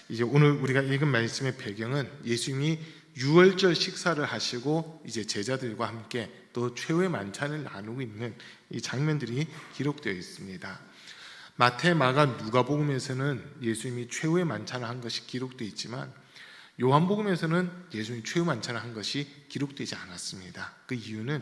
이제 오늘 우리가 읽은 말씀의 배경은 예수님이 유월절 식사를 하시고 이제 제자들과 함께 또 최후의 만찬을 나누고 있는 이 장면들이 기록되어 있습니다. 마태, 마가, 누가복음에서는 예수님이 최후의 만찬을 한 것이 기록되어 있지만 요한복음에서는 예수님이 최후 만찬을 한 것이 기록되지 않았습니다. 그 이유는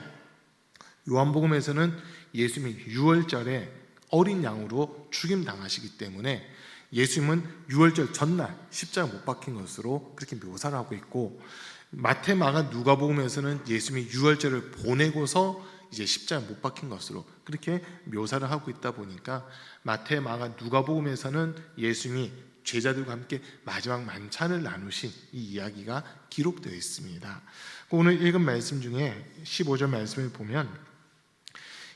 요한복음에서는 예수님이 유월절에 어린 양으로 죽임당하시기 때문에 예수님은 유월절 전날 십자가 못 박힌 것으로 그렇게 묘사를 하고 있고, 마태, 마가, 누가복음에서는 예수님이 유월절을 보내고서 이제 십자가 못 박힌 것으로 그렇게 묘사를 하고 있다 보니까 마태, 마가, 누가복음에서는 예수님이 제자들과 함께 마지막 만찬을 나누신 이 이야기가 기록되어 있습니다. 오늘 읽은 말씀 중에 15절 말씀을 보면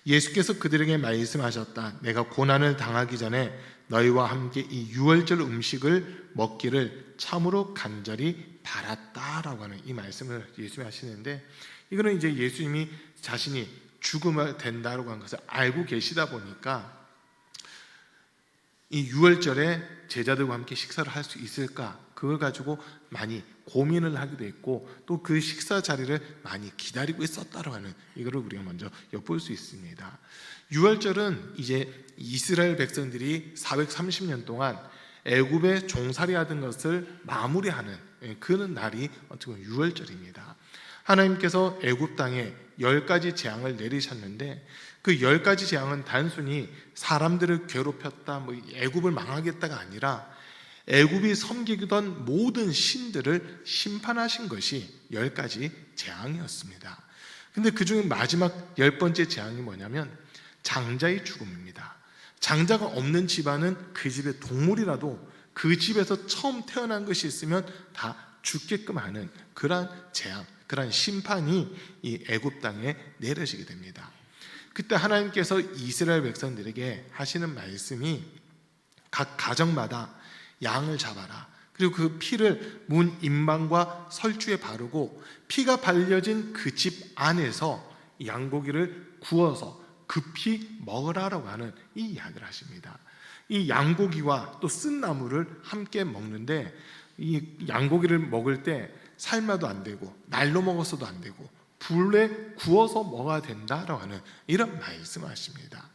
예수께서 그들에게 말씀하셨다. 내가 고난을 당하기 전에 너희와 함께 이 유월절 음식을 먹기를 참으로 간절히 바랐다라고 하는 이 말씀을 예수님이 하시는데, 이거는 이제 예수님이 자신이 죽으면 된다라고 한 것을 알고 계시다 보니까 이 유월절에 제자들과 함께 식사를 할 수 있을까, 그걸 가지고 많이 고민을 하기도 했고 또 그 식사 자리를 많이 기다리고 있었다라고 하는 이거를 우리가 먼저 엿볼 수 있습니다. 유월절은 이제 이스라엘 백성들이 430년 동안 애굽에 종살이하던 것을 마무리하는 그런 날이 어떻게 보면 유월절입니다. 하나님께서 애굽 땅에 10가지 재앙을 내리셨는데 그 10가지 재앙은 단순히 사람들을 괴롭혔다, 애굽을 망하겠다가 아니라 애굽이 섬기던 모든 신들을 심판하신 것이 10가지 재앙이었습니다. 근데 그 중에 마지막 10번째 재앙이 뭐냐면 장자의 죽음입니다. 장자가 없는 집안은 그 집의 동물이라도 그 집에서 처음 태어난 것이 있으면 다 죽게끔 하는 그러한 재앙, 그러한 심판이 이 애굽 땅에 내려지게 됩니다. 그때 하나님께서 이스라엘 백성들에게 하시는 말씀이 각 가정마다 양을 잡아라. 그리고 그 피를 문 임방과 설주에 바르고 피가 발려진 그 집 안에서 양고기를 구워서 급히 먹으라라고 하는 이 이야기를 하십니다. 이 양고기와 또 쓴 나물을 함께 먹는데 이 양고기를 먹을 때 삶아도 안 되고 날로 먹어서도 안 되고 불에 구워서 먹어야 된다라고 하는 이런 말씀을 하십니다.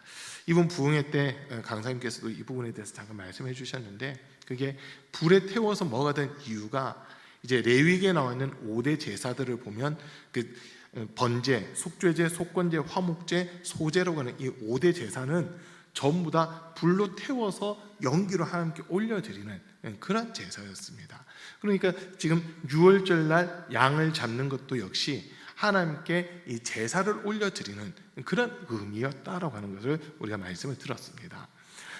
이번 부흥회 때 강사님께서도 이 부분에 대해서 잠깐 말씀해 주셨는데, 그게 불에 태워서 먹어야 된 이유가 이제 레위기에 나와 있는 5대 제사들을 보면 그 번제, 속죄제, 속건제, 화목제, 소제라고 하는 이 5대 제사는 전부 다 불로 태워서 연기로 하나님께 올려드리는 그런 제사였습니다. 그러니까 지금 유월절날 양을 잡는 것도 역시 하나님께 이 제사를 올려드리는 그런 의미였다라고 하는 것을 우리가 말씀을 들었습니다.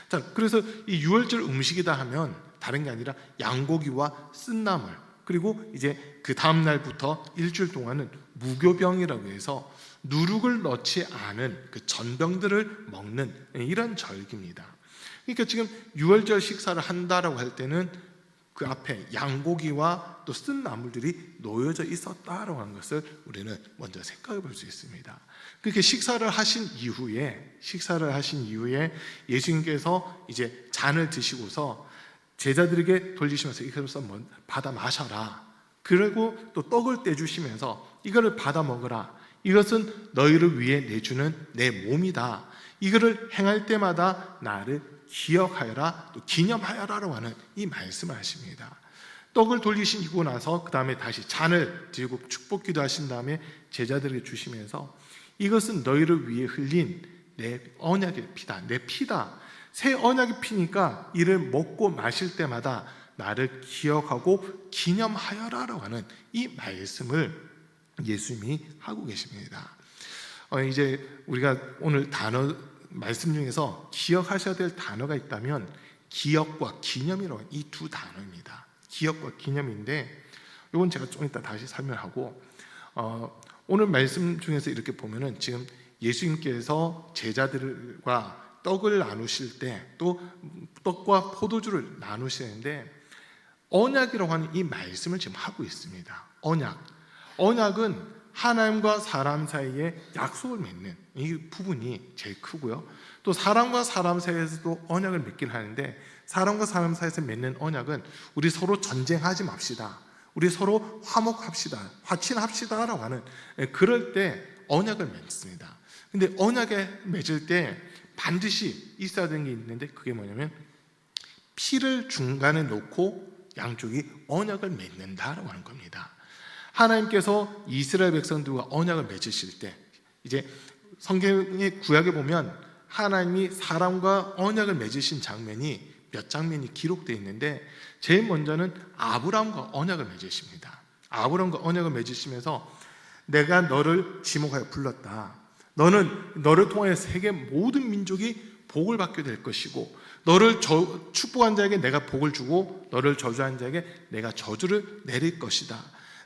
자, 그래서 이 유월절 음식이다 하면 다른 게 아니라 양고기와 쓴나물, 그리고 이제 그 다음 날부터 일주일 동안은 무교병이라고 해서 누룩을 넣지 않은 그 전병들을 먹는 이런 절기입니다. 그러니까 지금 유월절 식사를 한다라고 할 때는 그 앞에 양고기와 또 쓴 나물들이 놓여져 있었다라고 하는 것을 우리는 먼저 생각해 볼 수 있습니다. 그렇게 식사를 하신 이후에 예수님께서 이제 잔을 드시고서 제자들에게 돌리시면서 이것을 받아 마셔라. 그리고 또 떡을 떼주시면서 이거를 받아 먹으라. 이것은 너희를 위해 내주는 내 몸이다. 이거를 행할 때마다 나를 기억하여라, 또 기념하여라라고 하는 이 말씀을 하십니다. 떡을 돌리시고 나서 그 다음에 다시 잔을 들고 축복기도 하신 다음에 제자들에게 주시면서 이것은 너희를 위해 흘린 내 언약의 피다, 내 피다. 새 언약의 피니까 이를 먹고 마실 때마다 나를 기억하고 기념하여라라고 하는 이 말씀을 예수님이 하고 계십니다. 이제 우리가 오늘 단어 말씀 중에서 기억하셔야 될 단어가 있다면 기억과 기념이라고 하는 이 두 단어입니다. 기억과 기념인데 이건 제가 좀 이따 다시 설명하고, 오늘 말씀 중에서 이렇게 보면은 지금 예수님께서 제자들과 떡을 나누실 때 또 떡과 포도주를 나누시는데 언약이라고 하는 이 말씀을 지금 하고 있습니다. 언약은 하나님과 사람 사이에 약속을 맺는 이 부분이 제일 크고요. 또 사람과 사람 사이에서도 언약을 맺긴 하는데, 사람과 사람 사이에서 맺는 언약은 우리 서로 전쟁하지 맙시다, 우리 서로 화목합시다, 화친합시다 라고 하는, 그럴 때 언약을 맺습니다. 근데 언약에 맺을 때 반드시 있어야 되는 게 있는데, 그게 뭐냐면 피를 중간에 놓고 양쪽이 언약을 맺는다라고 하는 겁니다. 하나님께서 이스라엘 백성들과 언약을 맺으실 때, 이제 성경의 구약에 보면 하나님이 사람과 언약을 맺으신 장면이 몇 장면이 기록되어 있는데, 제일 먼저는 아브라함과 언약을 맺으십니다. 아브라함과 언약을 맺으시면서 내가 너를 지목하여 불렀다, 너를 통해 세계 모든 민족이 복을 받게 될 것이고, 너를 축복한 자에게 내가 복을 주고 너를 저주한 자에게 내가 저주를 내릴 것이다,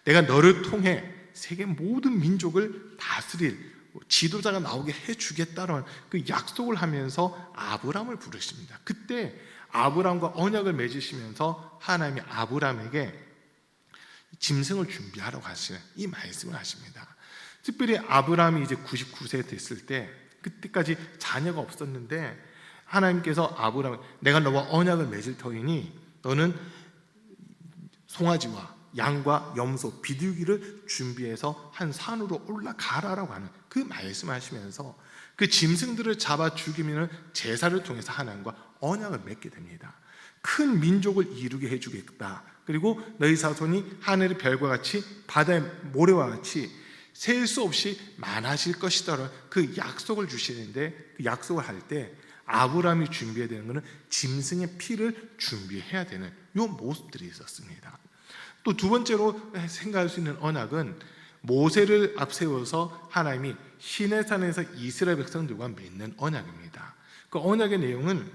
내가 너를 통해 세계 모든 민족을 다스릴 지도자가 나오게 해주겠다는 그 약속을 하면서 아브라함을 부르십니다. 그때 아브라함과 언약을 맺으시면서 하나님이 아브라함에게 짐승을 준비하라고 하시는 이 말씀을 하십니다. 특별히 아브라함이 이제 99세 됐을 때, 그때까지 자녀가 없었는데 하나님께서 아브라함, 내가 너와 언약을 맺을 터이니 너는 송아지와 양과 염소, 비둘기를 준비해서 한 산으로 올라가라라고 하는 그 말씀하시면서 그 짐승들을 잡아 죽이면 제사를 통해서 하나님과 언약을 맺게 됩니다. 큰 민족을 이루게 해주겠다, 그리고 너희 자손이 하늘의 별과 같이 바다의 모래와 같이 셀 수 없이 많아질 것이다, 그 약속을 주시는데, 그 약속을 할 때 아브라함이 준비해야 되는 것은 짐승의 피를 준비해야 되는 이 모습들이 있었습니다. 또 두 번째로 생각할 수 있는 언약은 모세를 앞세워서 하나님이 시내산에서 이스라엘 백성들과 맺는 언약입니다. 그 언약의 내용은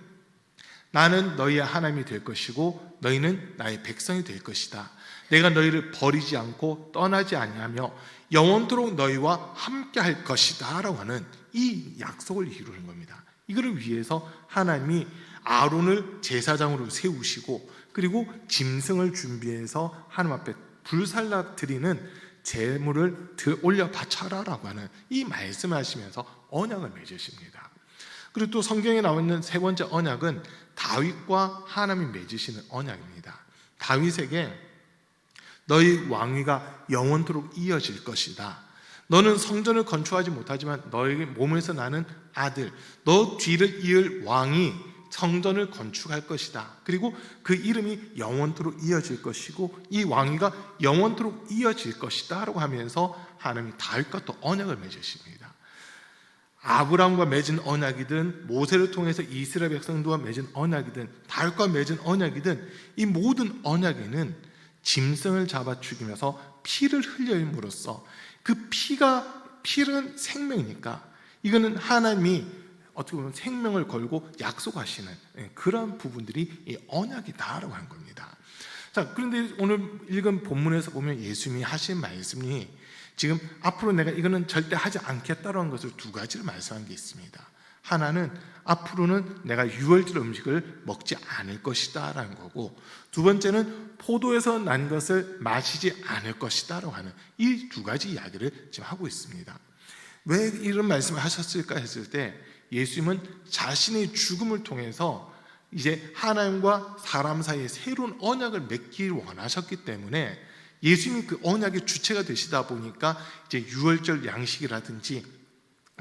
나는 너희의 하나님이 될 것이고 너희는 나의 백성이 될 것이다, 내가 너희를 버리지 않고 떠나지 아니하며 영원토록 너희와 함께 할 것이다 라고 하는 이 약속을 이루는 겁니다. 이거를 위해서 하나님이 아론을 제사장으로 세우시고, 그리고 짐승을 준비해서 하나님 앞에 불살라 드리는 제물을 올려 바쳐라라고 하는 이 말씀을 하시면서 언약을 맺으십니다. 그리고 또 성경에 나와 있는 세 번째 언약은 다윗과 하나님이 맺으시는 언약입니다. 다윗에게 너희 왕위가 영원토록 이어질 것이다, 너는 성전을 건축하지 못하지만 너에게 몸에서 나는 아들, 너 뒤를 이을 왕이 성전을 건축할 것이다, 그리고 그 이름이 영원토록 이어질 것이고 이 왕위가 영원토록 이어질 것이다 라고 하면서 하나님이 다윗과 또 언약을 맺으십니다. 아브라함과 맺은 언약이든 모세를 통해서 이스라엘 백성들과 맺은 언약이든 다윗과 맺은 언약이든 이 모든 언약에는 짐승을 잡아 죽이면서 피를 흘림으로써, 그 피는 생명이니까 이거는 하나님이 어떻게 보면 생명을 걸고 약속하시는 그런 부분들이 이 언약이다라고 하는 겁니다. 자, 그런데 오늘 읽은 본문에서 보면 예수님이 하신 말씀이 지금 앞으로 내가 이거는 절대 하지 않겠다라는 것을 두 가지를 말씀한 게 있습니다. 하나는 앞으로는 내가 유월절 음식을 먹지 않을 것이다 라는 거고, 두 번째는 포도에서 난 것을 마시지 않을 것이다 라고 하는 이 두 가지 이야기를 지금 하고 있습니다. 왜 이런 말씀을 하셨을까 했을 때, 예수님은 자신의 죽음을 통해서 이제 하나님과 사람 사이에 새로운 언약을 맺기를 원하셨기 때문에 예수님이 그 언약의 주체가 되시다 보니까 이제 유월절 양식이라든지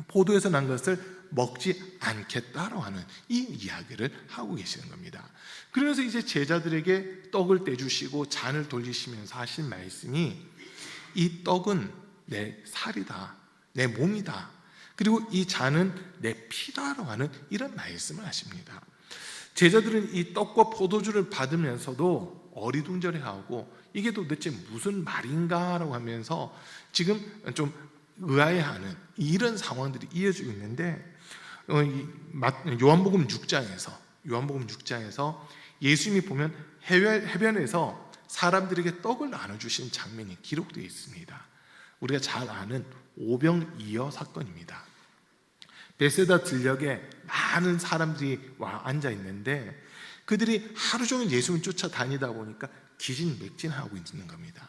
포도에서 난 것을 먹지 않겠다라고 하는 이 이야기를 하고 계시는 겁니다. 그러면서 이제 제자들에게 떡을 떼주시고 잔을 돌리시면서 하신 말씀이, 이 떡은 내 살이다, 내 몸이다, 그리고 이 잔은 내 피다라고 하는 이런 말씀을 하십니다. 제자들은 이 떡과 포도주를 받으면서도 어리둥절해하고 이게 도대체 무슨 말인가라고 하면서 지금 좀 의아해하는 이런 상황들이 이어지고 있는데, 요한복음 6장에서 예수님이 보면 해변에서 사람들에게 떡을 나눠주신 장면이 기록되어 있습니다. 우리가 잘 아는 오병이어 사건입니다. 베세다 들녘에 많은 사람들이 와 앉아 있는데 그들이 하루 종일 예수님을 쫓아다니다 보니까 기진맥진하고 있는 겁니다.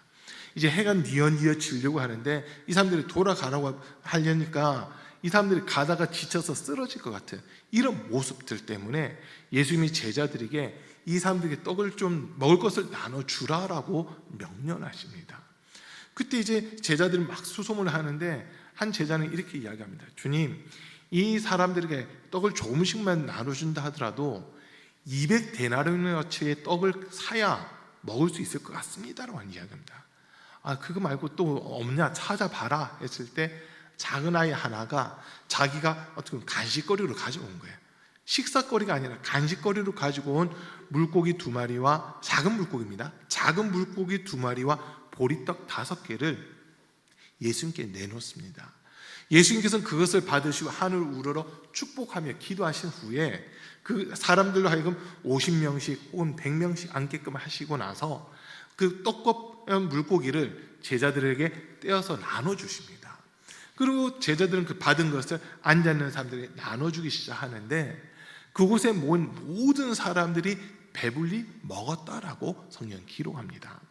이제 해가 뉘어지려고 하는데 이 사람들이 돌아가라고 하려니까 이 사람들이 가다가 지쳐서 쓰러질 것 같은 이런 모습들 때문에 예수님이 제자들에게 이 사람들에게 떡을 좀 먹을 것을 나눠주라라고 명령하십니다. 그때 이제 제자들은 막 수소문을 하는데 한 제자는 이렇게 이야기합니다. 주님, 이 사람들에게 떡을 조금씩만 나눠준다 하더라도 200데나리온어치의 떡을 사야 먹을 수 있을 것 같습니다라고 하는 이야기입니다. 그거 말고 또 없냐 찾아봐라 했을 때 작은 아이 하나가 자기가 어떻게 보면 간식거리로 가져온 거예요. 식사거리가 아니라 간식거리로 가지고 온 물고기 2마리와 작은 물고기입니다. 작은 물고기 2마리와 보리떡 5개를 예수님께 내놓습니다. 예수님께서는 그것을 받으시고 하늘 우러러 축복하며 기도하신 후에 그 사람들로 하여금 50명씩 혹은 100명씩 앉게끔 하시고 나서 그 떡과 물고기를 제자들에게 떼어서 나눠주십니다. 그리고 제자들은 그 받은 것을 앉아있는 사람들에게 나눠주기 시작하는데 그곳에 모인 모든 사람들이 배불리 먹었다라고 성경은 기록합니다.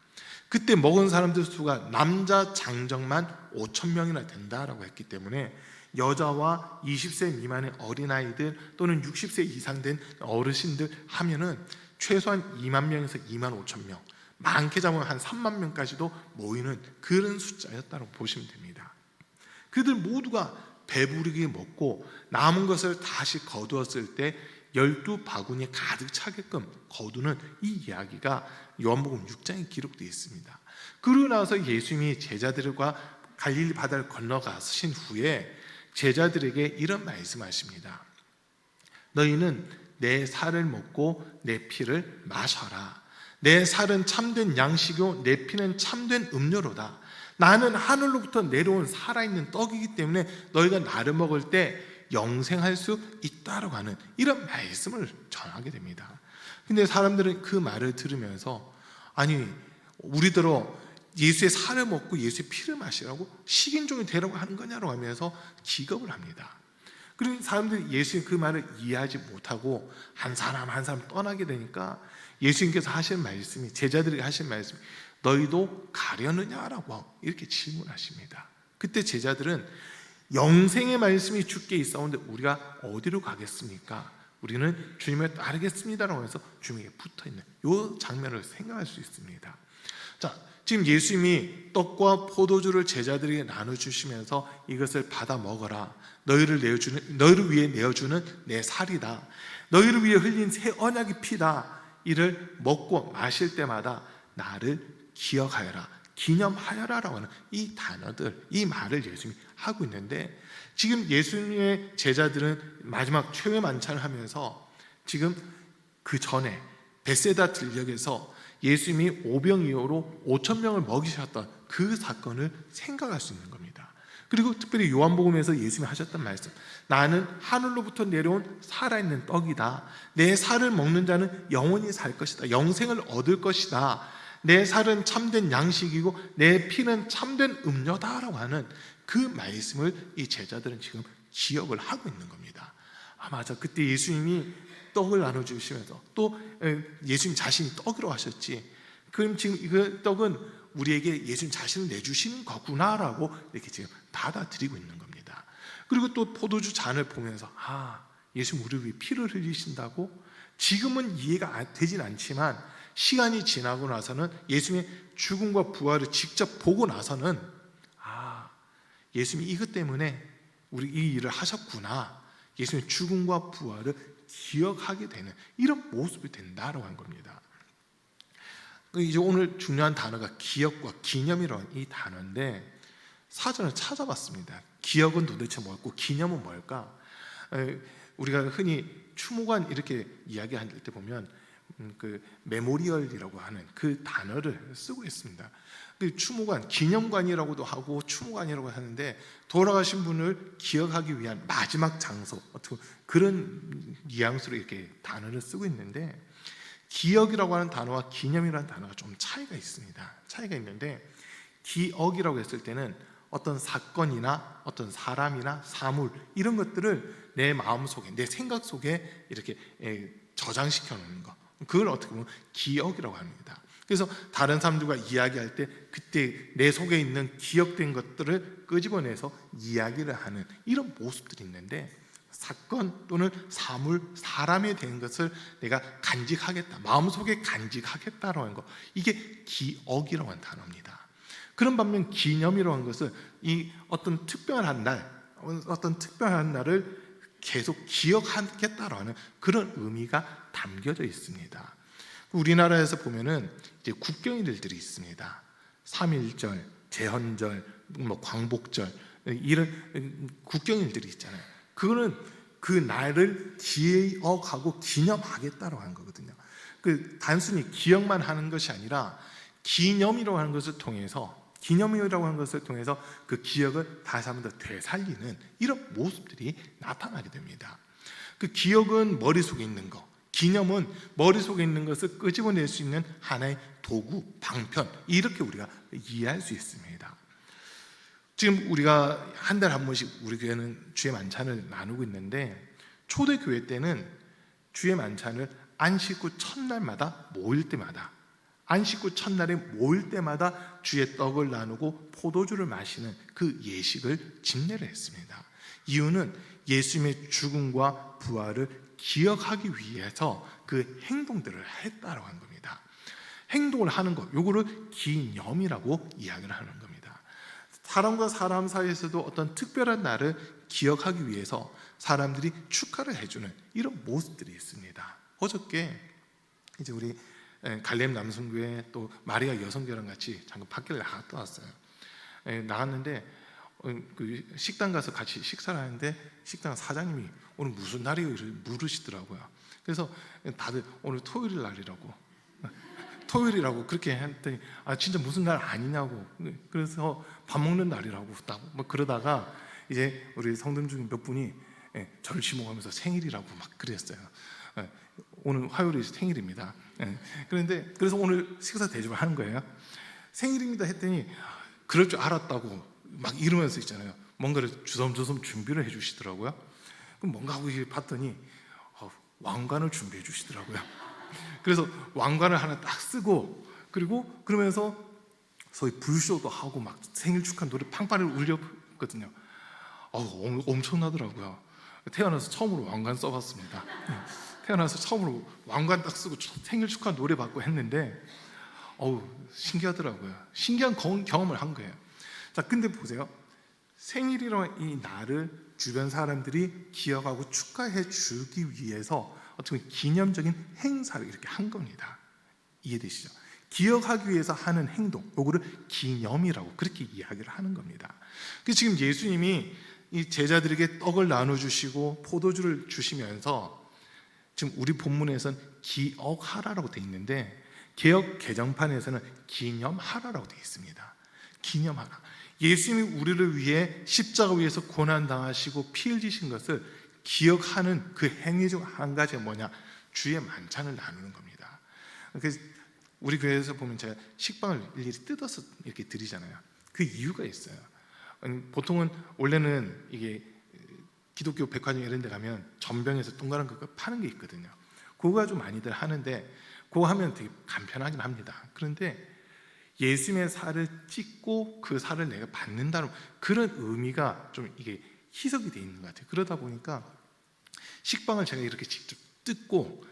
그때 먹은 사람들 수가 남자 장정만 5,000명이나 된다라고 했기 때문에 여자와 20세 미만의 어린아이들 또는 60세 이상 된 어르신들 하면은 최소한 2만 명에서 2만 5천 명, 많게 잡으면 한 3만 명까지도 모이는 그런 숫자였다고 보시면 됩니다. 그들 모두가 배부르게 먹고 남은 것을 다시 거두었을 때 12바구니에 가득 차게끔 거두는 이 이야기가 요한복음 6장에 기록되어 있습니다. 그러고 나서 예수님이 제자들과 갈릴리 바다를 건너가신 후에 제자들에게 이런 말씀하십니다. 너희는 내 살을 먹고 내 피를 마셔라. 내 살은 참된 양식이요 내 피는 참된 음료로다. 나는 하늘로부터 내려온 살아있는 떡이기 때문에 너희가 나를 먹을 때 영생할 수 있다라고 하는 이런 말씀을 전하게 됩니다. 근데 사람들은 그 말을 들으면서 아니 우리들어 예수의 살을 먹고 예수의 피를 마시라고 식인종이 되라고 하는 거냐고 하면서 기겁을 합니다. 그리고 사람들이 예수의 그 말을 이해하지 못하고 한 사람 한 사람 떠나게 되니까 예수님께서 하신 말씀이 제자들에게 하신 말씀이 너희도 가려느냐라고 이렇게 질문하십니다. 그때 제자들은 영생의 말씀이 주께 있사온데 우리가 어디로 가겠습니까? 우리는 주님을 따르겠습니다라고 해서 주님에게 붙어있는 이 장면을 생각할 수 있습니다. 자, 지금 예수님이 떡과 포도주를 제자들에게 나눠주시면서 이것을 받아 먹어라. 너희를 위해 내어주는 내 살이다. 너희를 위해 흘린 새 언약의 피다. 이를 먹고 마실 때마다 나를 기억하여라, 기념하여라라고 하는 이 단어들, 이 말을 예수님이 하고 있는데 지금 예수님의 제자들은 마지막 최후의 만찬을 하면서 지금 그 전에 베세다 들녘에서 예수님이 오병이어로 5,000명을 먹이셨던 그 사건을 생각할 수 있는 겁니다. 그리고 특별히 요한복음에서 예수님이 하셨던 말씀, 나는 하늘로부터 내려온 살아있는 떡이다. 내 살을 먹는 자는 영원히 살 것이다. 영생을 얻을 것이다. 내 살은 참된 양식이고 내 피는 참된 음료다라고 하는 그 말씀을 이 제자들은 지금 기억을 하고 있는 겁니다. 맞아, 그때 예수님이 떡을 나눠주시면서 또 예수님 자신이 떡으로 하셨지, 그럼 지금 그 떡은 우리에게 예수님 자신을 내주시는 거구나라고 이렇게 지금 받아들이고 있는 겁니다. 그리고 또 포도주 잔을 보면서 예수님 우리 위해 피를 흘리신다고? 지금은 이해가 되진 않지만 시간이 지나고 나서는 예수님의 죽음과 부활을 직접 보고 나서는 예수님이 이것 때문에 우리 이 일을 하셨구나, 예수님의 죽음과 부활을 기억하게 되는 이런 모습이 된다라고 한 겁니다. 이제 오늘 중요한 단어가 기억과 기념이라는 이 단어인데 사전을 찾아봤습니다. 기억은 도대체 뭘까? 기념은 뭘까? 우리가 흔히 추모관 이렇게 이야기할 때 보면 그 메모리얼이라고 하는 그 단어를 쓰고 있습니다. 그 추모관, 기념관이라고도 하고 추모관이라고 하는데 돌아가신 분을 기억하기 위한 마지막 장소, 그런 뉘앙스로 이렇게 단어를 쓰고 있는데 기억이라고 하는 단어와 기념이라는 단어가 좀 차이가 있습니다. 차이가 있는데 기억이라고 했을 때는 어떤 사건이나 어떤 사람이나 사물 이런 것들을 내 마음 속에, 내 생각 속에 이렇게 저장시켜 놓는 거, 그걸 어떻게 보면 기억이라고 합니다. 그래서 다른 사람들과 이야기할 때 그때 내 속에 있는 기억된 것들을 끄집어내서 이야기를 하는 이런 모습들이 있는데, 사건 또는 사물, 사람에 대한 것을 내가 간직하겠다, 마음속에 간직하겠다라고 하는 거, 이게 기억이라고 하는 단어입니다. 그런 반면 기념이라고 하는 것은 이 어떤 특별한 날을 계속 기억하겠다라고 하는 그런 의미가 담겨져 있습니다. 우리나라에서 보면은 이제 국경일들이 있습니다. 3.1절, 제헌절, 광복절, 이런 국경일들이 있잖아요. 그거는 그 날을 기억하고 기념하겠다고 하는 거거든요. 그 단순히 기억만 하는 것이 아니라 기념이라고 하는 것을 통해서 그 기억을 다시 한번 더 되살리는 이런 모습들이 나타나게 됩니다. 그 기억은 머릿속에 있는 거, 기념은 머릿속에 있는 것을 끄집어낼 수 있는 하나의 도구, 방편, 이렇게 우리가 이해할 수 있습니다. 지금 우리가 한 달에 한 번씩 우리 교회는 주의 만찬을 나누고 있는데, 초대교회 때는 주의 만찬을 안식 후 첫날마다 모일 때마다, 주의 떡을 나누고 포도주를 마시는 그 예식을 집례를 했습니다. 이유는 예수님의 죽음과 부활을 기억하기 위해서 그 행동들을 했다라고 하는 겁니다. 행동을 하는 것, 요거를 기념이라고 이야기를 하는 겁니다. 사람과 사람 사이에서도 어떤 특별한 날을 기억하기 위해서 사람들이 축하를 해주는 이런 모습들이 있습니다. 어저께 이제 우리 갈렘 남성교회 또 마리아 여성교회랑 같이 잠깐 밖에 나갔다 왔어요. 나갔는데 그 식당 가서 같이 식사를 하는데 식당 사장님이 오늘 무슨 날이에요? 물으시더라고요. 그래서 다들 오늘 토요일이라고 그렇게 했더니 진짜 무슨 날 아니냐고, 그래서 밥 먹는 날이라고 뭐 그러다가 이제 우리 성도님 중에 몇 분이 저를 지목하면서 생일이라고 막 그랬어요. 오늘 화요일이 생일입니다. 그래서 오늘 식사 대접을 하는 거예요. 생일입니다 했더니 그럴 줄 알았다고 막 이러면서 있잖아요. 뭔가를 주섬주섬 준비를 해주시더라고요. 그럼 뭔가 하고 봤더니 왕관을 준비해 주시더라고요. 그래서 왕관을 하나 딱 쓰고, 그리고 그러면서 소위 불쇼도 하고 막 생일 축하 노래 팡팡을 울렸거든요. 엄청나더라고요. 태어나서 처음으로 왕관 써봤습니다. 태어나서 처음으로 왕관 딱 쓰고 생일 축하 노래 받고 했는데 신기하더라고요. 신기한 경험을 한 거예요. 자, 근데 보세요. 생일이라는 이 날을 주변 사람들이 기억하고 축하해 주기 위해서 어떻게 보면 기념적인 행사를 이렇게 한 겁니다. 이해되시죠? 기억하기 위해서 하는 행동, 요거를 기념이라고 그렇게 이야기를 하는 겁니다. 그래서 지금 예수님이 이 제자들에게 떡을 나눠주시고 포도주를 주시면서 지금 우리 본문에서는 기억하라라고 되어 있는데, 개역 개정판에서는 기념하라라고 되어 있습니다. 기념하라. 예수님이 우리를 위해 십자가 위에서 고난당하시고 피 흘리신 것을 기억하는 그 행위 중 한 가지가 뭐냐? 주의 만찬을 나누는 겁니다. 그래서 우리 교회에서 보면 제가 식빵을 일일이 뜯어서 이렇게 드리잖아요. 그 이유가 있어요. 보통은 원래는 이게 기독교 백화점 이런 데 가면 전병에서 동그란 거 파는 게 있거든요. 그거 좀 많이들 하는데, 그거 하면 되게 간편하긴 합니다. 그런데 예수님의 살을 찍고 그 살을 내가 받는다는 그런 의미가 좀 이게 희석이 돼 있는 것 같아요. 그러다 보니까 식빵을 제가 이렇게 직접 뜯고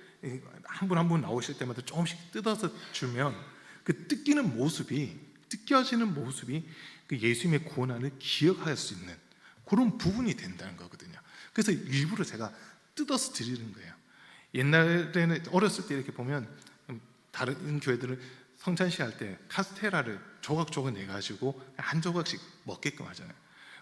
한 분 한 분 나오실 때마다 조금씩 뜯어서 주면 그 뜯겨지는 모습이 그 예수님의 고난을 기억할 수 있는 그런 부분이 된다는 거거든요. 그래서 일부러 제가 뜯어서 드리는 거예요. 옛날에는 어렸을 때 이렇게 보면 다른 교회들은 성찬식 할 때 카스테라를 조각조각 내가지고 한 조각씩 먹게끔 하잖아요.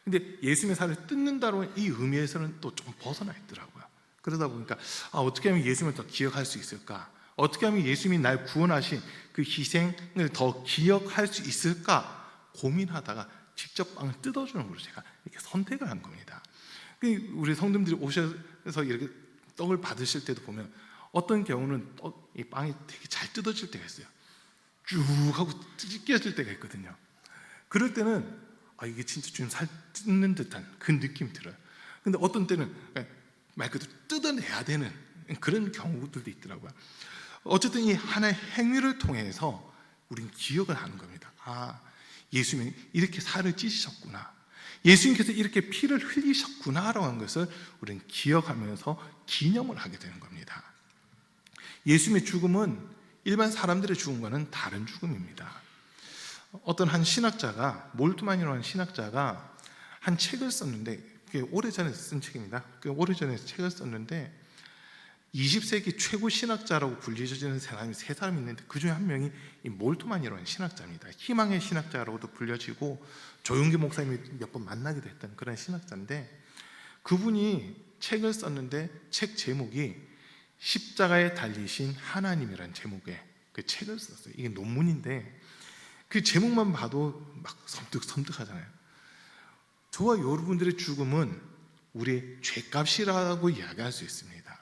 근데 예수님의 살을 뜯는다는 이 의미에서는 또 좀 벗어나 있더라고요. 그러다 보니까 어떻게 하면 예수님을 더 기억할 수 있을까? 어떻게 하면 예수님이 날 구원하신 그 희생을 더 기억할 수 있을까? 고민하다가 직접 빵을 뜯어주는 걸로 제가 이렇게 선택을 한 겁니다. 우리 성도님들이 오셔서 이렇게 떡을 받으실 때도 보면 어떤 경우는 이 빵이 되게 잘 뜯어질 때가 있어요. 쭉 하고 찢겨질 때가 있거든요. 그럴 때는 이게 진짜 주님 살 뜯는 듯한 그 느낌이 들어요. 근데 어떤 때는 말 그대로 뜯어내야 되는 그런 경우들도 있더라고요. 어쨌든 이 하나의 행위를 통해서 우린 기억을 하는 겁니다. 예수님이 이렇게 살을 찢으셨구나, 예수님께서 이렇게 피를 흘리셨구나라고 하는 것을 우리는 기억하면서 기념을 하게 되는 겁니다. 예수님의 죽음은 일반 사람들의 죽음과는 다른 죽음입니다. 어떤 한 신학자가, 몰트만이라는 신학자가 한 책을 썼는데, 그게 오래전에 쓴 책입니다. 오래전에 책을 썼는데 20세기 최고 신학자라고 불려지는 사람이 세 사람이 있는데 그 중에 한 명이 이 몰트만이라는 신학자입니다. 희망의 신학자라고도 불려지고 조용기 목사님이 몇 번 만나기도 했던 그런 신학자인데, 그분이 책을 썼는데 책 제목이 십자가에 달리신 하나님이라는 제목의 그 책을 썼어요. 이게 논문인데 그 제목만 봐도 막 섬뜩섬뜩하잖아요. 저와 여러분들의 죽음은 우리의 죄값이라고 이야기할 수 있습니다.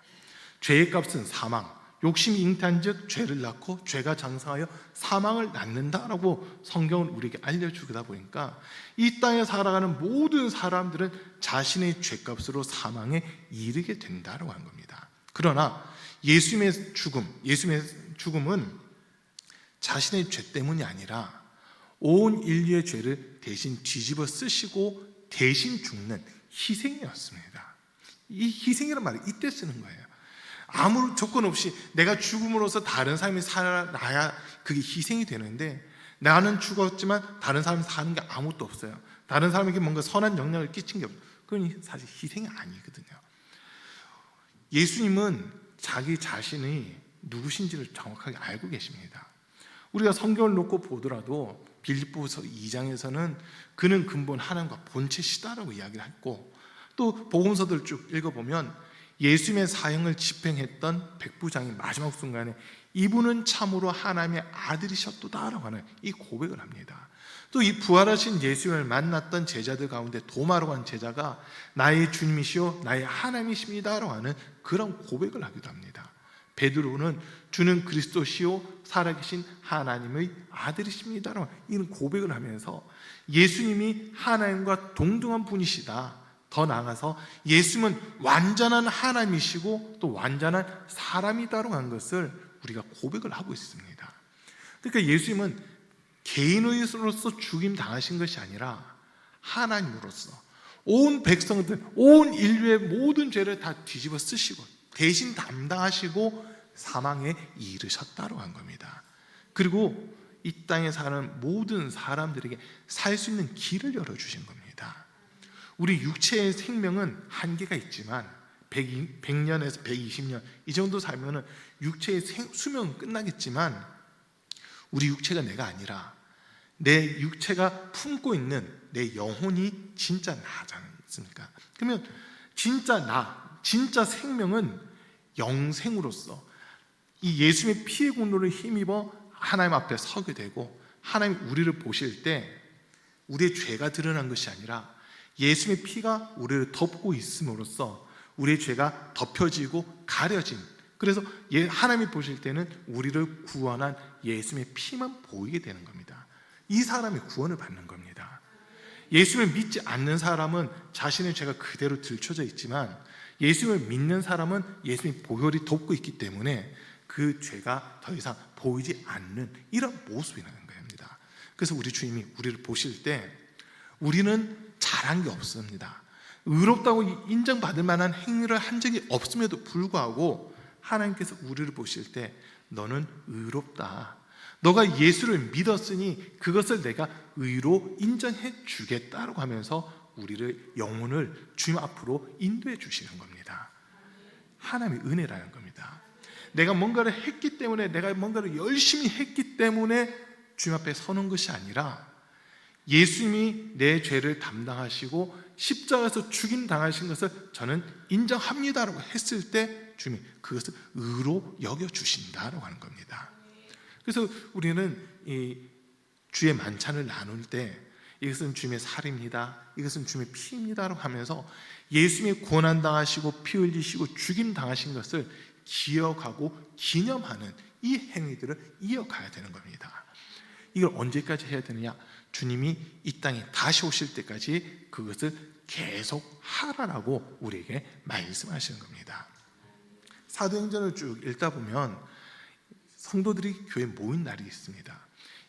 죄의 값은 사망, 욕심이 잉태한 즉 죄를 낳고 죄가 장성하여 사망을 낳는다라고 성경은 우리에게 알려주다 보니까 이 땅에 살아가는 모든 사람들은 자신의 죄값으로 사망에 이르게 된다라고 하는 겁니다. 그러나 예수님의 죽음은 자신의 죄 때문이 아니라 온 인류의 죄를 대신 뒤집어 쓰시고 대신 죽는 희생이었습니다. 이 희생이라는 말을 이때 쓰는 거예요. 아무 조건 없이 내가 죽음으로써 다른 사람이 살아나야 그게 희생이 되는데, 나는 죽었지만 다른 사람이 사는 게 아무것도 없어요. 다른 사람에게 뭔가 선한 영향을 끼친 게 없어요. 그건 사실 희생이 아니거든요. 예수님은 자기 자신이 누구신지를 정확하게 알고 계십니다. 우리가 성경을 놓고 보더라도 빌립보서 2장에서는 그는 근본 하나님과 본체시다라고 이야기를 했고, 또 복음서들 쭉 읽어보면 예수님의 사형을 집행했던 백부장이 마지막 순간에 이분은 참으로 하나님의 아들이셨도다라고 하는 이 고백을 합니다. 또 이 부활하신 예수님을 만났던 제자들 가운데 도마라고 하는 제자가 나의 주님이시오 나의 하나님이십니다라고 하는 그런 고백을 하기도 합니다. 베드로는 주는 그리스도시요 살아계신 하나님의 아들이십니다라고 이런 고백을 하면서 예수님이 하나님과 동등한 분이시다, 더 나아가서 예수님은 완전한 하나님이시고 또 완전한 사람이다라고 하는 것을 우리가 고백을 하고 있습니다. 그러니까 예수님은 개인으로서 죽임 당하신 것이 아니라 하나님으로서 온 백성들, 온 인류의 모든 죄를 다 뒤집어 쓰시고 대신 담당하시고 사망에 이르셨다고 한 겁니다. 그리고 이 땅에 사는 모든 사람들에게 살 수 있는 길을 열어주신 겁니다. 우리 육체의 생명은 한계가 있지만 100년에서 120년 이 정도 살면 육체의 수명은 끝나겠지만, 우리 육체가 내가 아니라 내 육체가 품고 있는 내 영혼이 진짜 나지 않습니까? 그러면 진짜 나, 진짜 생명은 영생으로서 이 예수님의 피의 공로를 힘입어 하나님 앞에 서게 되고, 하나님 우리를 보실 때 우리의 죄가 드러난 것이 아니라 예수님의 피가 우리를 덮고 있음으로써 우리의 죄가 덮여지고 가려진, 그래서 하나님이 보실 때는 우리를 구원한 예수님의 피만 보이게 되는 겁니다. 이 사람이 구원을 받는 겁니다. 예수님을 믿지 않는 사람은 자신의 죄가 그대로 들춰져 있지만, 예수님을 믿는 사람은 예수님이 보혈이 덮고 있기 때문에 그 죄가 더 이상 보이지 않는 이런 모습이라는 겁니다. 그래서 우리 주님이 우리를 보실 때 우리는 잘한 게 없습니다. 의롭다고 인정받을 만한 행위를 한 적이 없음에도 불구하고 하나님께서 우리를 보실 때 너는 의롭다, 너가 예수를 믿었으니 그것을 내가 의로 인정해 주겠다라고 하면서 우리를, 영혼을 주님 앞으로 인도해 주시는 겁니다. 하나님의 은혜라는 겁니다. 내가 뭔가를 했기 때문에, 내가 뭔가를 열심히 했기 때문에 주님 앞에 서는 것이 아니라 예수님이 내 죄를 담당하시고 십자가에서 죽임 당하신 것을 저는 인정합니다라고 했을 때 주님이 그것을 의로 여겨주신다라고 하는 겁니다. 그래서 우리는 이 주의 만찬을 나눌 때 이것은 주님의 살입니다, 이것은 주님의 피입니다라고 하면서 예수님이 고난당하시고 피 흘리시고 죽임 당하신 것을 기억하고 기념하는 이 행위들을 이어가야 되는 겁니다. 이걸 언제까지 해야 되느냐? 주님이 이 땅에 다시 오실 때까지 그것을 계속 하라라고 우리에게 말씀하시는 겁니다. 사도행전을 쭉 읽다 보면 성도들이 교회에 모인 날이 있습니다.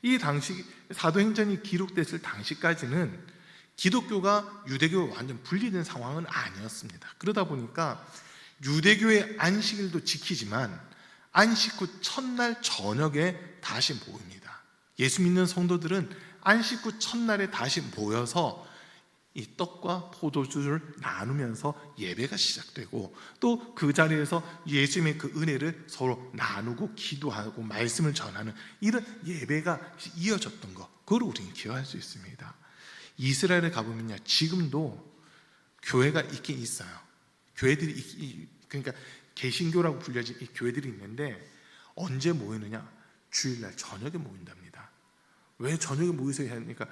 이 당시 사도행전이 기록됐을 당시까지는 기독교가 유대교와 완전 분리된 상황은 아니었습니다. 그러다 보니까 유대교의 안식일도 지키지만 안식 후 첫날 저녁에 다시 모입니다. 예수 믿는 성도들은 안식 후 첫날에 다시 모여서 이 떡과 포도주를 나누면서 예배가 시작되고, 또 그 자리에서 예수님의 그 은혜를 서로 나누고 기도하고 말씀을 전하는 이런 예배가 이어졌던 것, 그걸 우리는 기억할 수 있습니다. 이스라엘에 가보면요, 지금도 교회가 있긴 있어요. 교회들이 그러니까 개신교라고 불려진 이 교회들이 있는데, 언제 모이느냐? 주일날 저녁에 모인답니다. 왜 저녁에 모이세요 하니까,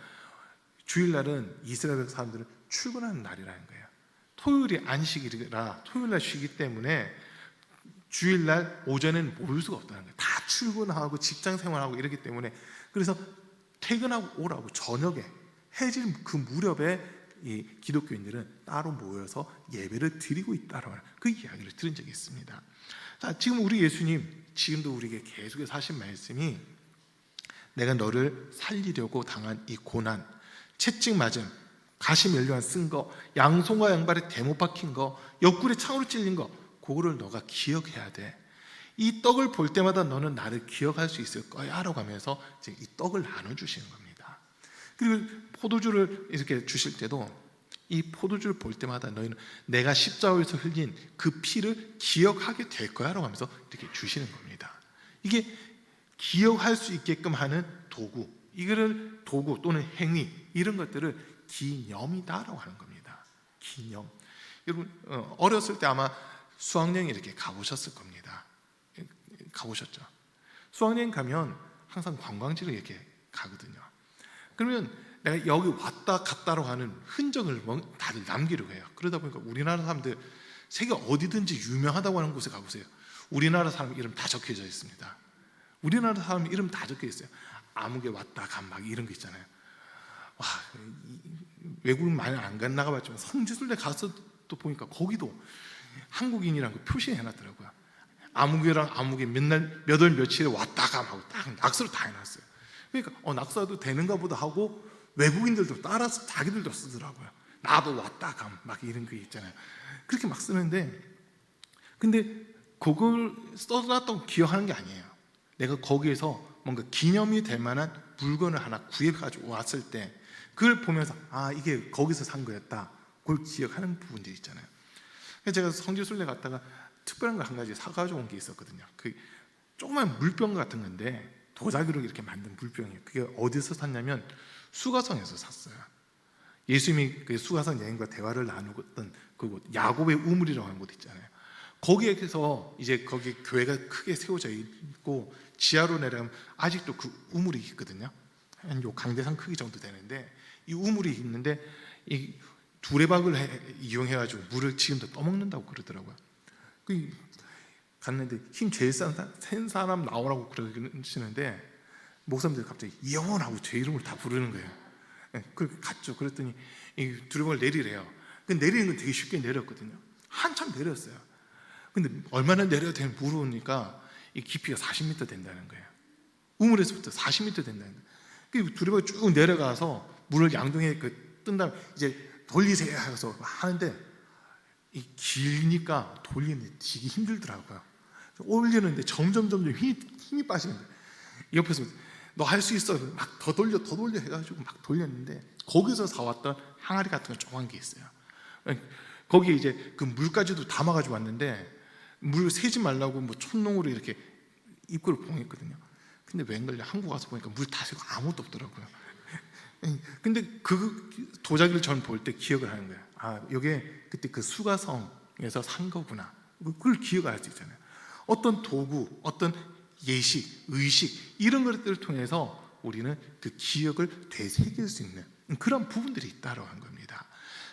주일날은 이스라엘 사람들은 출근하는 날이라는 거예요. 토요일이 안식일이라 토요일날 쉬기 때문에 주일날 오전에는 모일 수가 없다는 거예요. 다 출근하고 직장 생활하고 이러기 때문에, 그래서 퇴근하고 오라고 저녁에 해질 그 무렵에 이 기독교인들은 따로 모여서 예배를 드리고 있다라고 하는 그 이야기를 들은 적이 있습니다. 자, 지금 우리 예수님 지금도 우리에게 계속해서 하신 말씀이, 내가 너를 살리려고 당한 이 고난, 채찍 맞음, 가시 멸류관 쓴 거, 양손과 양발에 대못 박힌 거, 옆구리에 창으로 찔린 거, 그거를 너가 기억해야 돼. 이 떡을 볼 때마다 너는 나를 기억할 수 있을 거야 라고 하면서 이제 이 떡을 나눠주시는 겁니다. 그리고 포도주를 이렇게 주실 때도 이 포도주를 볼 때마다 너희는 내가 십자가에서 흘린 그 피를 기억하게 될 거야 라고 하면서 이렇게 주시는 겁니다. 이게 기억할 수 있게끔 하는 도구, 이거를 도구 또는 행위, 이런 것들을 기념이다라고 하는 겁니다. 기념. 여러분 어렸을 때 아마 수학여행 이렇게 가보셨을 겁니다. 가보셨죠? 수학여행 가면 항상 관광지를 이렇게 가거든요. 그러면 내가 여기 왔다 갔다로 하는 흔적을 다들 남기려고 해요. 그러다 보니까 우리나라 사람들 세계 어디든지 유명하다고 하는 곳에 가보세요. 우리나라 사람 이름 다 적혀져 있습니다. 우리나라 사람 이름 다 적혀 있어요. 아무개 왔다 간 막 이런 거 있잖아요. 와, 외국인 많이 안 나가봤지만 성지순례 가서 또 보니까 거기도 한국인이라는 거 표시해 놨더라고요. 아무개랑 아무개 몇 월 며칠에 왔다가 하고 딱 낙서를 다 해놨어요. 그러니까 낙서도 되는가 보다 하고 외국인들도 따라서 자기들도 쓰더라고요. 나도 왔다 감 막 이런 거 있잖아요. 그렇게 막 쓰는데, 근데 그걸 써놨다고 기억하는 게 아니에요. 내가 거기에서 뭔가 기념이 될 만한 물건을 하나 구해가지고 왔을 때 그걸 보면서 이게 거기서 산 거였다, 그걸 기억하는 부분들이 있잖아요. 제가 성지순례 갔다가 특별한 거 한 가지 사가지고 온 게 있었거든요. 그 조그만 물병 같은 건데 도자기로 이렇게 만든 물병이에요. 그게 어디서 샀냐면 수가성에서 샀어요. 예수님이 그 수가성 여행과 대화를 나누었던 그곳, 야곱의 우물이라고 하는 곳 있잖아요. 거기에서 이제 거기 교회가 크게 세워져 있고 지하로 내려가면 아직도 그 우물이 있거든요. 한 요 강대상 크기 정도 되는데 이 우물이 있는데 이 두레박을 이용해가지고 물을 지금도 떠먹는다고 그러더라고요. 갔는데 힘 제일 센 사람 나오라고 그러시는데 목사님들이 갑자기 이영원하고 제 이름을 다 부르는 거예요. 그렇게 갔죠. 그랬더니 이 두레박을 내리래요. 내리는 건 되게 쉽게 내렸거든요. 한참 내렸어요. 근데 얼마나 내려야 되는지 물어보니까 이 깊이가 40m 된다는 거예요. 우물에서부터 40m 된다는 거예요. 그 두레박이 쭉 내려가서 물을 양동이에 뜬 다음에 이제 돌리세요 해서 하는데 이 길니까 돌리는데 되게 힘들더라고요. 올리는데 점점 힘이 빠지는 거예요. 옆에서 너 할 수 있어, 막 더 돌려 해가지고 막 돌렸는데 거기서 사왔던 항아리 같은 거 조그만 게 있어요. 거기에 이제 그 물까지도 담아가지고 왔는데 물 새지 말라고 뭐 촛농으로 이렇게 입구를 봉했거든요. 근데 웬걸요, 한국 와서 보니까 물 다 새고 아무것도 없더라고요. 근데 그 도자기를 저는 볼 때 기억을 하는 거예요. 이게 그때 그 수가성에서 산 거구나. 그걸 기억할 수 있잖아요. 어떤 도구, 어떤 예식, 의식, 이런 것들을 통해서 우리는 그 기억을 되새길 수 있는 그런 부분들이 있다고 하는 겁니다.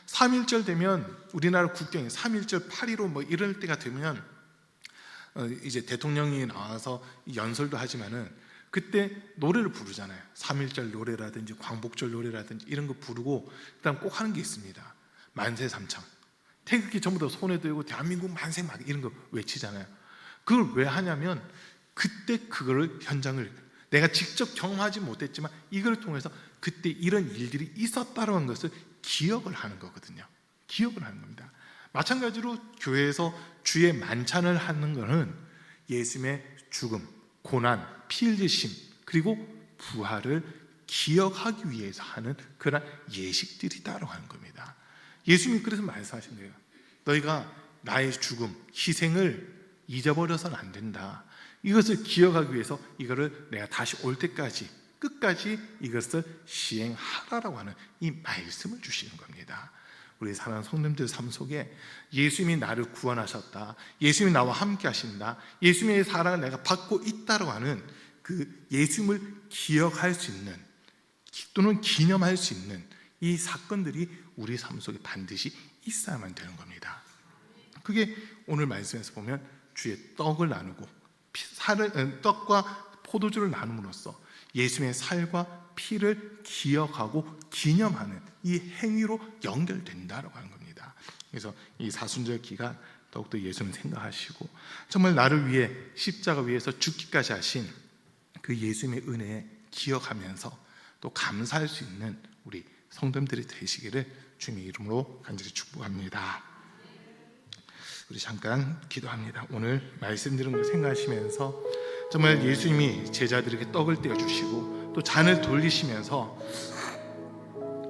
3.1절 되면 우리나라 국경에 3.1절 8.15 뭐 이럴 때가 되면 이제 대통령이 나와서 연설도 하지만은 그때 노래를 부르잖아요. 3.1절 노래라든지 광복절 노래라든지 이런 거 부르고 그다음 꼭 하는 게 있습니다. 만세 삼창. 태극기 전부 다 손에 들고 대한민국 만세 막 이런 거 외치잖아요. 그걸 왜 하냐면 그때 그거를 현장을 내가 직접 경험하지 못했지만 이걸 통해서 그때 이런 일들이 있었다는 것을 기억을 하는 거거든요. 기억을 하는 겁니다. 마찬가지로 교회에서 주의 만찬을 하는 것은 예수님의 죽음, 고난, 피 흘리심 그리고 부활을 기억하기 위해서 하는 그런 예식들이다라고 하는 겁니다. 예수님이 그래서 말씀하신 거예요. 너희가 나의 죽음, 희생을 잊어버려서는 안 된다. 이것을 기억하기 위해서 이거를 내가 다시 올 때까지 끝까지 이것을 시행하라라고 하는 이 말씀을 주시는 겁니다. 우리 사랑하는 성도님들 삶 속에 예수님이 나를 구원하셨다, 예수님이 나와 함께 하신다, 예수님의 사랑을 내가 받고 있다라고 하는 그 예수님을 기억할 수 있는 또는 기념할 수 있는 이 사건들이 우리 삶 속에 반드시 있어야만 되는 겁니다. 그게 오늘 말씀에서 보면 주의 떡을 나누고 떡과 포도주를 나눔으로써 예수님의 살과 피를 기억하고 기념하는 이 행위로 연결된다라고 하는 겁니다. 그래서 이 사순절 기간 더욱더 예수님 생각하시고 정말 나를 위해 십자가 위에서 죽기까지 하신 그 예수님의 은혜에 기억하면서 또 감사할 수 있는 우리 성도님들이 되시기를 주님의 이름으로 간절히 축복합니다. 우리 잠깐 기도합니다. 오늘 말씀드린 걸 생각하시면서 정말 예수님이 제자들에게 떡을 떼어주시고 또 잔을 돌리시면서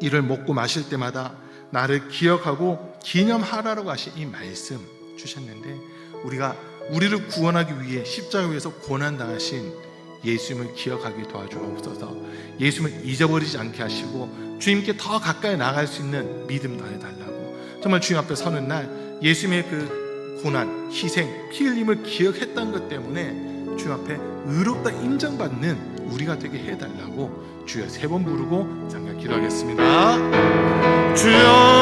이를 먹고 마실 때마다 나를 기억하고 기념하라고 하신 이 말씀 주셨는데, 우리가 우리를 구원하기 위해 십자가 위에서 고난당하신 예수님을 기억하게 도와주옵소서. 예수님을 잊어버리지 않게 하시고 주님께 더 가까이 나아갈 수 있는 믿음 더해달라고. 정말 주님 앞에 서는 날 예수님의 그 고난, 희생, 피 흘림을 기억했던 것 때문에 주님 앞에 의롭다 인정받는 우리가 되게 해달라고 주여 3번 부르고 잠깐 기도하겠습니다. 주여